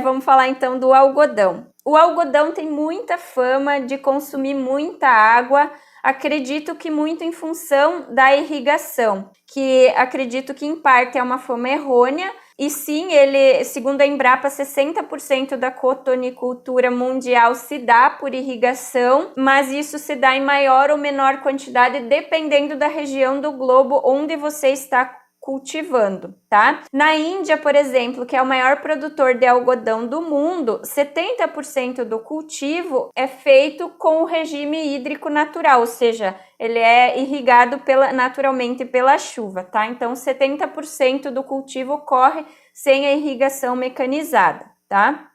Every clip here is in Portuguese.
vamos falar então do algodão. O algodão tem muita fama de consumir muita água, acredito que muito em função da irrigação, que acredito que em parte é uma fama errônea, e sim, ele, segundo a Embrapa, 60% da cotonicultura mundial se dá por irrigação, mas isso se dá em maior ou menor quantidade dependendo da região do globo onde você está cultivando, tá? Na Índia, por exemplo, que é o maior produtor de algodão do mundo, 70% do cultivo é feito com o regime hídrico natural, ou seja, ele é irrigado naturalmente pela chuva, tá? Então, 70% do cultivo ocorre sem a irrigação mecanizada, tá?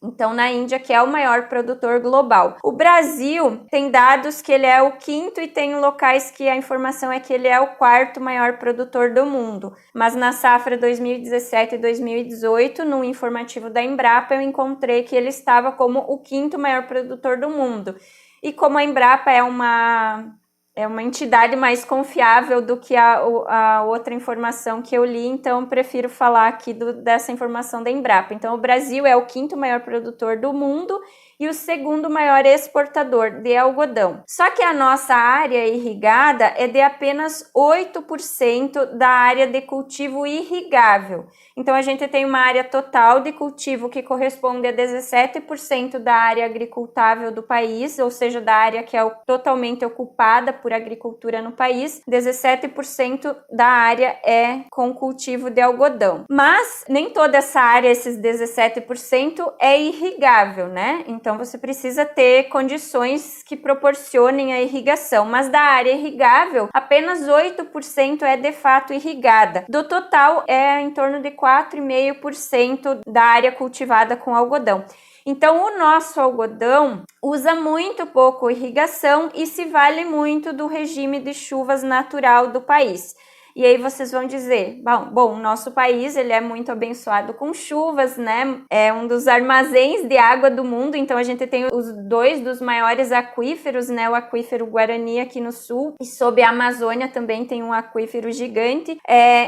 Então, na Índia, que é o maior produtor global. O Brasil tem dados que ele é o quinto e tem locais que a informação é que ele é o quarto maior produtor do mundo. Mas na safra 2017 e 2018, no informativo da Embrapa, eu encontrei que ele estava como o quinto maior produtor do mundo. E como a Embrapa é uma entidade mais confiável do que a outra informação que eu li, então prefiro falar aqui dessa informação da Embrapa. Então, o Brasil é o quinto maior produtor do mundo e o segundo maior exportador de algodão. Só que a nossa área irrigada é de apenas 8% da área de cultivo irrigável. Então, a gente tem uma área total de cultivo que corresponde a 17% da área agricultável do país, ou seja, da área que é totalmente ocupada por agricultura no país. 17% da área é com cultivo de algodão. Mas nem toda essa área, esses 17%, é irrigável, né? Então, você precisa ter condições que proporcionem a irrigação. Mas da área irrigável, apenas 8% é de fato irrigada. Do total, é em torno de 4,5% da área cultivada com algodão. Então, o nosso algodão usa muito pouco irrigação e se vale muito do regime de chuvas natural do país. E aí vocês vão dizer, bom, o nosso país ele é muito abençoado com chuvas, né? É um dos armazéns de água do mundo, então a gente tem os dois dos maiores aquíferos, né? O aquífero Guarani aqui no sul e sob a Amazônia também tem um aquífero gigante.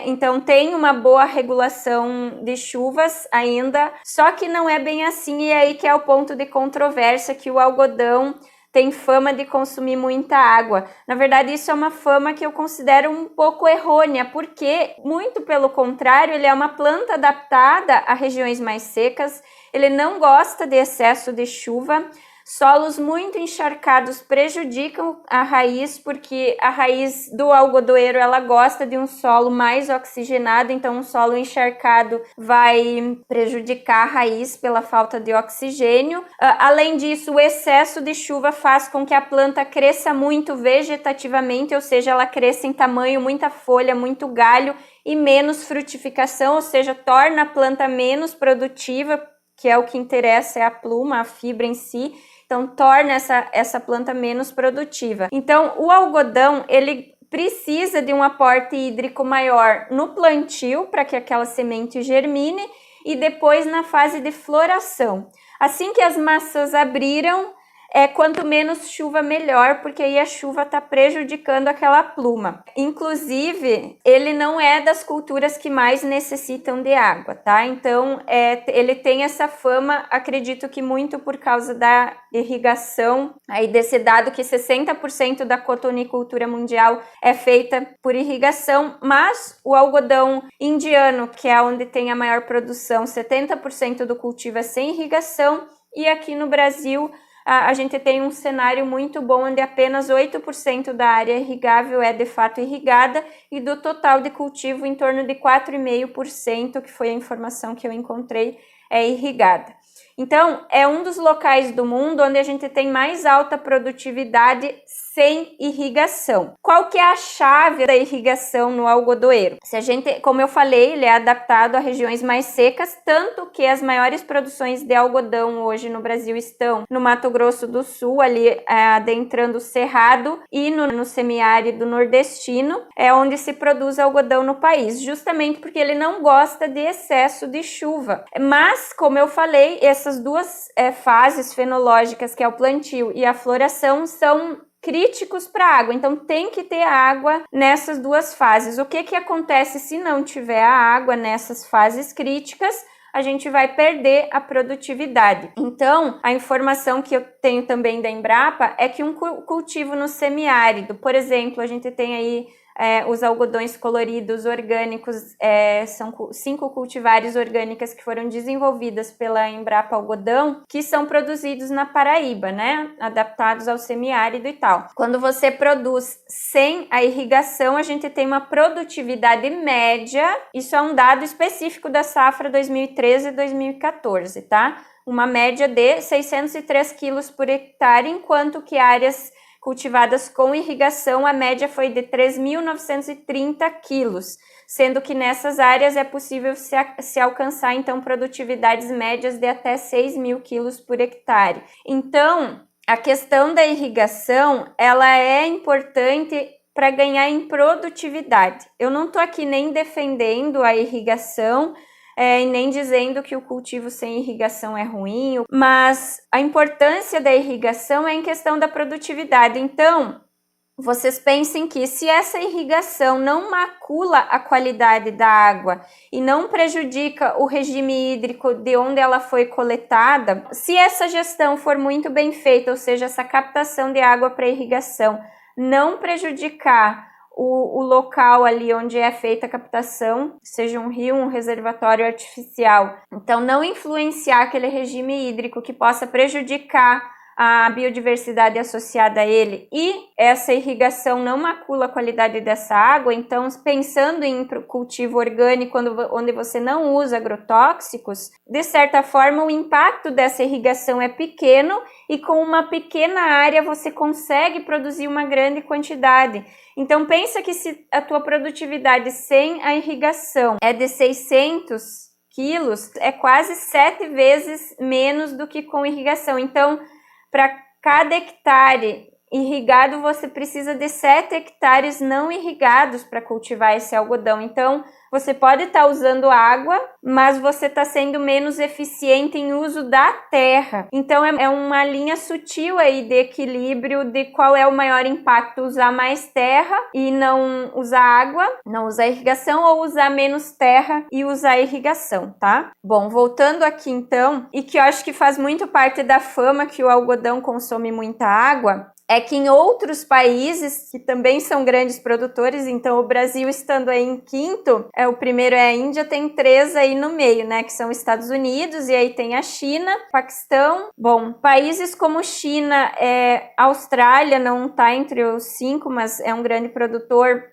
Então tem uma boa regulação de chuvas ainda, só que não é bem assim, e é aí que é o ponto de controvérsia que o algodão tem fama de consumir muita água. Na verdade, isso é uma fama que eu considero um pouco errônea, porque, muito pelo contrário, ele é uma planta adaptada a regiões mais secas, ele não gosta de excesso de chuva. Solos muito encharcados prejudicam a raiz, porque a raiz do algodoeiro ela gosta de um solo mais oxigenado, então um solo encharcado vai prejudicar a raiz pela falta de oxigênio. Além disso, o excesso de chuva faz com que a planta cresça muito vegetativamente, ou seja, ela cresça em tamanho, muita folha, muito galho e menos frutificação, ou seja, torna a planta menos produtiva, que é o que interessa, é a pluma, a fibra em si. Então, torna essa planta menos produtiva. Então, o algodão, ele precisa de um aporte hídrico maior no plantio, para que aquela semente germine, e depois na fase de floração. Assim que as maçãs abriram, quanto menos chuva, melhor, porque aí a chuva está prejudicando aquela pluma. Inclusive, ele não é das culturas que mais necessitam de água, tá? Então, ele tem essa fama, acredito que muito por causa da irrigação, aí desse dado que 60% da cotonicultura mundial é feita por irrigação, mas o algodão indiano, que é onde tem a maior produção, 70% do cultivo é sem irrigação, e aqui no Brasil, a gente tem um cenário muito bom onde apenas 8% da área irrigável é de fato irrigada e do total de cultivo em torno de 4,5%, que foi a informação que eu encontrei, é irrigada. Então, é um dos locais do mundo onde a gente tem mais alta produtividade sem irrigação. Qual que é a chave da irrigação no algodoeiro? Se a gente, como eu falei, ele é adaptado a regiões mais secas, tanto que as maiores produções de algodão hoje no Brasil estão no Mato Grosso do Sul, ali adentrando o Cerrado, e no semiárido nordestino, é onde se produz algodão no país, justamente porque ele não gosta de excesso de chuva. Mas, como eu falei, essas duas fases fenológicas, que é o plantio e a floração, são críticos para a água, então tem que ter água nessas duas fases. O que acontece se não tiver a água nessas fases críticas? a gente vai perder a produtividade. Então, a informação que eu tenho também da Embrapa é que um cultivo no semiárido, por exemplo, a gente tem aí os algodões coloridos orgânicos, são 5 cultivares orgânicas que foram desenvolvidas pela Embrapa Algodão, que são produzidos na Paraíba, né? Adaptados ao semiárido e tal. Quando você produz sem a irrigação, a gente tem uma produtividade média, isso é um dado específico da safra 2013 e 2014, tá? Uma média de 603 quilos por hectare, enquanto que áreas cultivadas com irrigação, a média foi de 3.930 quilos, sendo que nessas áreas é possível se alcançar, então, produtividades médias de até 6.000 quilos por hectare. Então, a questão da irrigação, ela é importante para ganhar em produtividade. Eu não estou aqui nem defendendo a irrigação, e nem dizendo que o cultivo sem irrigação é ruim, mas a importância da irrigação é em questão da produtividade. Então, vocês pensem que se essa irrigação não macula a qualidade da água e não prejudica o regime hídrico de onde ela foi coletada, se essa gestão for muito bem feita, ou seja, essa captação de água para irrigação não prejudicar o local ali onde é feita a captação, seja um rio, um reservatório artificial, então não influenciar aquele regime hídrico que possa prejudicar a biodiversidade associada a ele, e essa irrigação não macula a qualidade dessa água, então pensando em cultivo orgânico onde você não usa agrotóxicos, de certa forma o impacto dessa irrigação é pequeno e com uma pequena área você consegue produzir uma grande quantidade. Então pensa que se a tua produtividade sem a irrigação é de 600 quilos, é quase 7 vezes menos do que com irrigação. Então, para cada hectare irrigado, você precisa de 7 hectares não irrigados para cultivar esse algodão. Então, você pode estar usando água, mas você está sendo menos eficiente em uso da terra. Então, é uma linha sutil aí de equilíbrio de qual é o maior impacto, usar mais terra e não usar água, não usar irrigação, ou usar menos terra e usar irrigação, tá? Bom, voltando aqui então, e que eu acho que faz muito parte da fama que o algodão consome muita água, é que em outros países, que também são grandes produtores, então o Brasil estando aí em quinto, o primeiro é a Índia, tem 3 aí no meio, né, que são Estados Unidos, e aí tem a China, Paquistão. Bom, países como China, Austrália não tá entre os 5, mas é um grande produtor,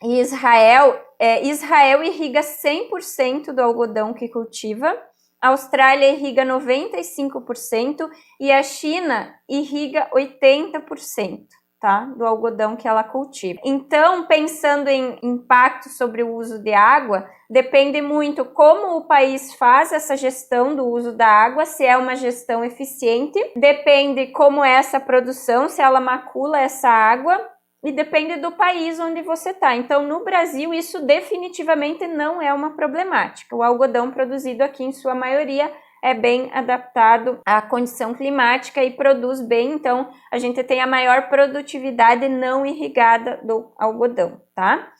e Israel irriga 100% do algodão que cultiva. A Austrália irriga 95% e a China irriga 80%, tá? Do algodão que ela cultiva. Então, pensando em impacto sobre o uso de água, depende muito como o país faz essa gestão do uso da água, se é uma gestão eficiente, depende como é essa produção, se ela macula essa água, e depende do país onde você está. Então, no Brasil, isso definitivamente não é uma problemática. O algodão produzido aqui, em sua maioria, é bem adaptado à condição climática e produz bem. Então, a gente tem a maior produtividade não irrigada do algodão, tá?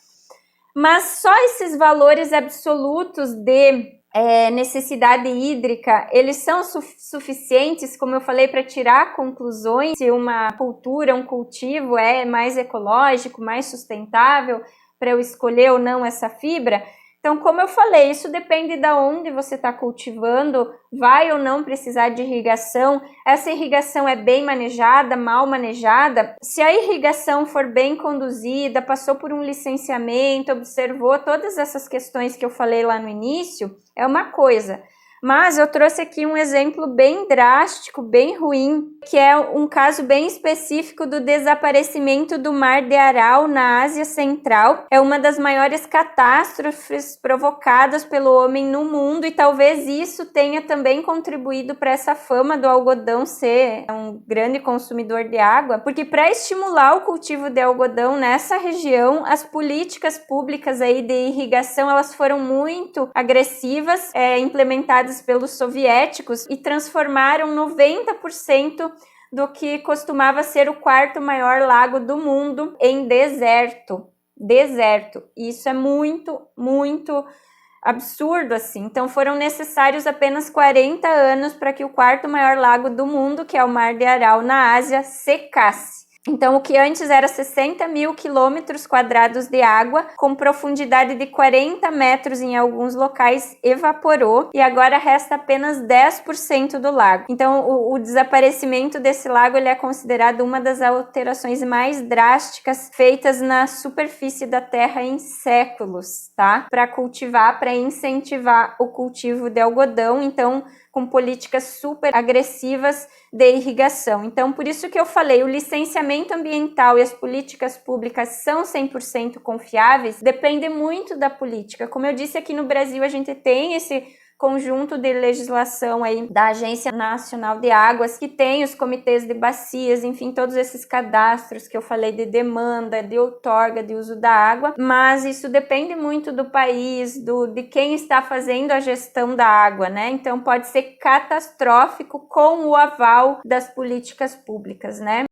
Mas só esses valores absolutos de necessidade hídrica, eles são suficientes, como eu falei, para tirar conclusões se uma cultura, um cultivo é mais ecológico, mais sustentável, para eu escolher ou não essa fibra? Então, como eu falei, isso depende de onde você está cultivando, vai ou não precisar de irrigação, essa irrigação é bem manejada, mal manejada. Se a irrigação for bem conduzida, passou por um licenciamento, observou todas essas questões que eu falei lá no início, é uma coisa. Mas eu trouxe aqui um exemplo bem drástico, bem ruim, que é um caso bem específico do desaparecimento do Mar de Aral na Ásia Central. É uma das maiores catástrofes provocadas pelo homem no mundo e talvez isso tenha também contribuído para essa fama do algodão ser um grande consumidor de água, porque para estimular o cultivo de algodão nessa região, as políticas públicas aí de irrigação, elas foram muito agressivas, implementadas pelos soviéticos e transformaram 90% do que costumava ser o 4º maior lago do mundo em deserto. Isso é muito, muito absurdo assim. Então foram necessários apenas 40 anos para que o quarto maior lago do mundo, que é o Mar de Aral na Ásia, secasse. Então, o que antes era 60 mil quilômetros quadrados de água, com profundidade de 40 metros em alguns locais, evaporou e agora resta apenas 10% do lago. Então, o desaparecimento desse lago ele é considerado uma das alterações mais drásticas feitas na superfície da Terra em séculos, tá? Para cultivar, para incentivar o cultivo de algodão. Então, com políticas super agressivas de irrigação. Então, por isso que eu falei, o licenciamento ambiental e as políticas públicas são 100% confiáveis, depende muito da política. Como eu disse, aqui no Brasil a gente tem esse conjunto de legislação aí da Agência Nacional de Águas, que tem os comitês de bacias, enfim, todos esses cadastros que eu falei de demanda, de outorga, de uso da água, mas isso depende muito do país, de quem está fazendo a gestão da água, né? Então pode ser catastrófico com o aval das políticas públicas, né?